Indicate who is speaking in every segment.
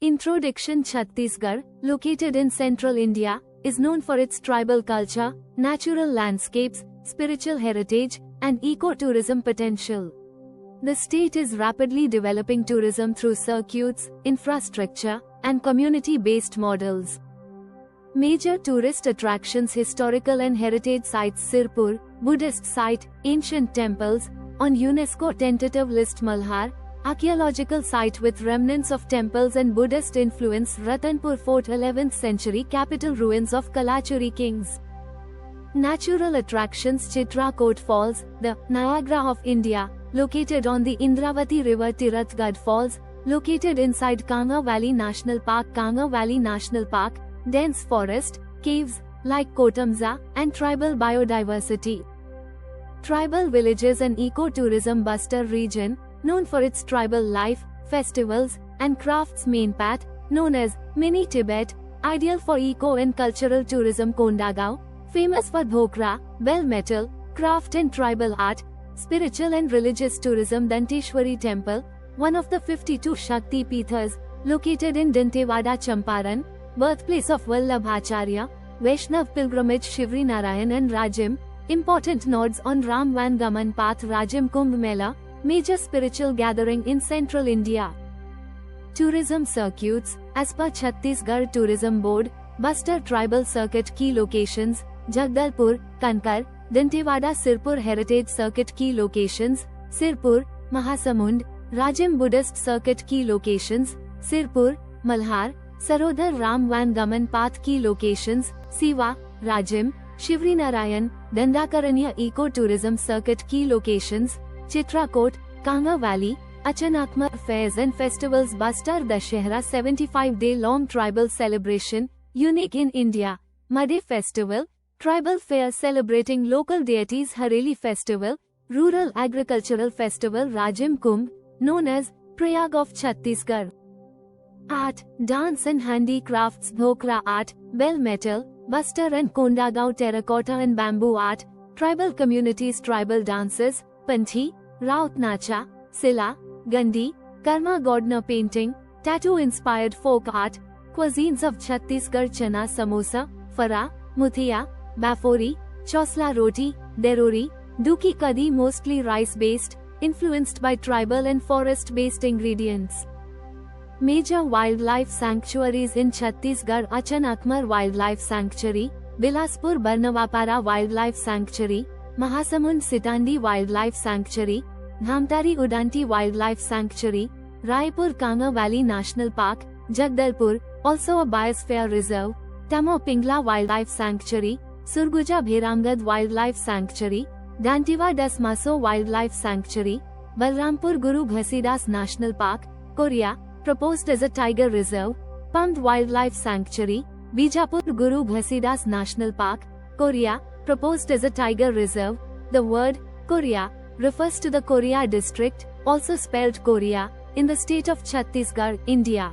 Speaker 1: Introduction. Chhattisgarh, located in central India, is known for its tribal culture, natural landscapes, spiritual heritage, and eco-tourism potential. The state is rapidly developing tourism through circuits, infrastructure, and community-based models. Major tourist attractions: historical and heritage sites. Sirpur, Buddhist site, ancient temples, on UNESCO tentative list. Malhar, archaeological site with remnants of temples and Buddhist influence. Ratanpur Fort, 11th century capital, ruins of Kalachuri kings. Natural attractions. Chitrakoot Falls, the Niagara of India, located on the Indravati River. Tirathgad Falls, located inside Kanha Valley National Park. Kanha Valley National Park, dense forest, caves, like Kotamza, and tribal biodiversity. Tribal villages and eco-tourism. Bastar region, known for its tribal life, festivals, and crafts. Main path, known as Mini Tibet, ideal for eco and cultural tourism. Kondagaon, famous for dhokra, bell metal, craft and tribal art. Spiritual and religious tourism. Danteshwari Temple, one of the 52 Shakti Pithas, located in Dantewada, Champaran, birthplace of Vallabhacharya. Vaishnav pilgrimage. Shivri Narayan and Rajim, important nodes on Ram Vangaman path. Rajim Kumbh Mela, major spiritual gathering in central India. Tourism circuits. As per Chhattisgarh Tourism Board, Bastar Tribal Circuit. Key locations: Jagdalpur, Kankar, Dantewada. Sirpur Heritage Circuit. Key locations: Sirpur, Mahasamund. Rajim Buddhist Circuit. Key locations: Sirpur, Malhar. Sarodhar Ram Vangaman path. Key locations: Siva, Rajim, Shivri Narayan. Dandakaranya Eco-Tourism Circuit. Key locations: Chitrakoot, Kanha Valley. Achanakma fairs and festivals. Bastar Dashehra, 75-day long tribal celebration, unique in India. Made Festival, tribal fair celebrating local deities. Hareli Festival, rural agricultural festival. Rajim Kumbh, known as Prayag of Chhattisgarh. Art, dance and handicrafts. Dhokra art, bell metal, Bastar and Kondagaon terracotta and bamboo art. Tribal communities. Tribal dances: Panthi, Raut Nacha, Sila, Gandhi, Karma Godna painting, tattoo-inspired folk art. Cuisines of Chhattisgarh: chana samosa, fara, muthia, bafori, chosla roti, derori, duki kadi, mostly rice-based, influenced by tribal and forest-based ingredients. Major wildlife sanctuaries in Chhattisgarh: Achanakmar Wildlife Sanctuary, Bilaspur Barnavapara Wildlife Sanctuary, Mahasamund Sitandi Wildlife Sanctuary, Dhamtari Udanti Wildlife Sanctuary, Raipur Kanha Valley National Park, Jagdalpur, also a biosphere reserve, Tamo Pingla Wildlife Sanctuary, Surguja Bheramgad Wildlife Sanctuary, Dantiva Dasmaso Wildlife Sanctuary, Balrampur Guru Ghasidas National Park, Korea, proposed as a tiger reserve, Pamd Wildlife Sanctuary, Bijapur Guru Ghasidas National Park, Korea, proposed as a tiger reserve. The word Korea refers to the Korea district, also spelled Korea, in the state of Chhattisgarh, India.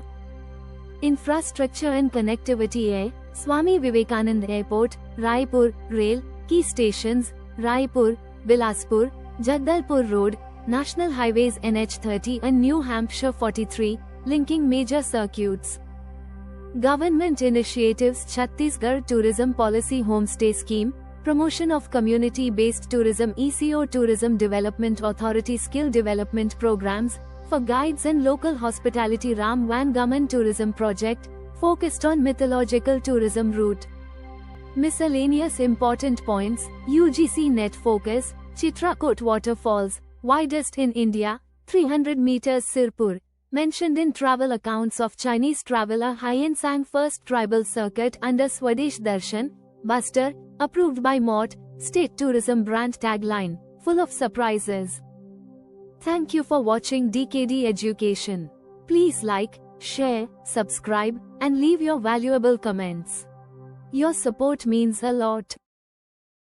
Speaker 1: Infrastructure and connectivity: A. Swami Vivekanand Airport, Raipur, rail, key stations, Raipur, Bilaspur, Jagdalpur Road, National Highways NH30 and New Hampshire 43, linking major circuits. Government initiatives: Chhattisgarh Tourism Policy Homestay Scheme, promotion of community-based tourism. ECO Tourism Development Authority skill development programs for guides and local hospitality. Ram Vangaman Tourism Project, focused on mythological tourism route. Miscellaneous important points: UGC net focus, Chitrakoot Waterfalls, widest in India, 300 meters. Sirpur, mentioned in travel accounts of Chinese traveler Hien Sang. First tribal circuit under Swadesh Darshan. Bastar, approved by MOT, state tourism brand. Tagline, full of surprises. Thank you for watching DKD Education. Please like, share, subscribe, and leave your valuable comments. Your support means a lot.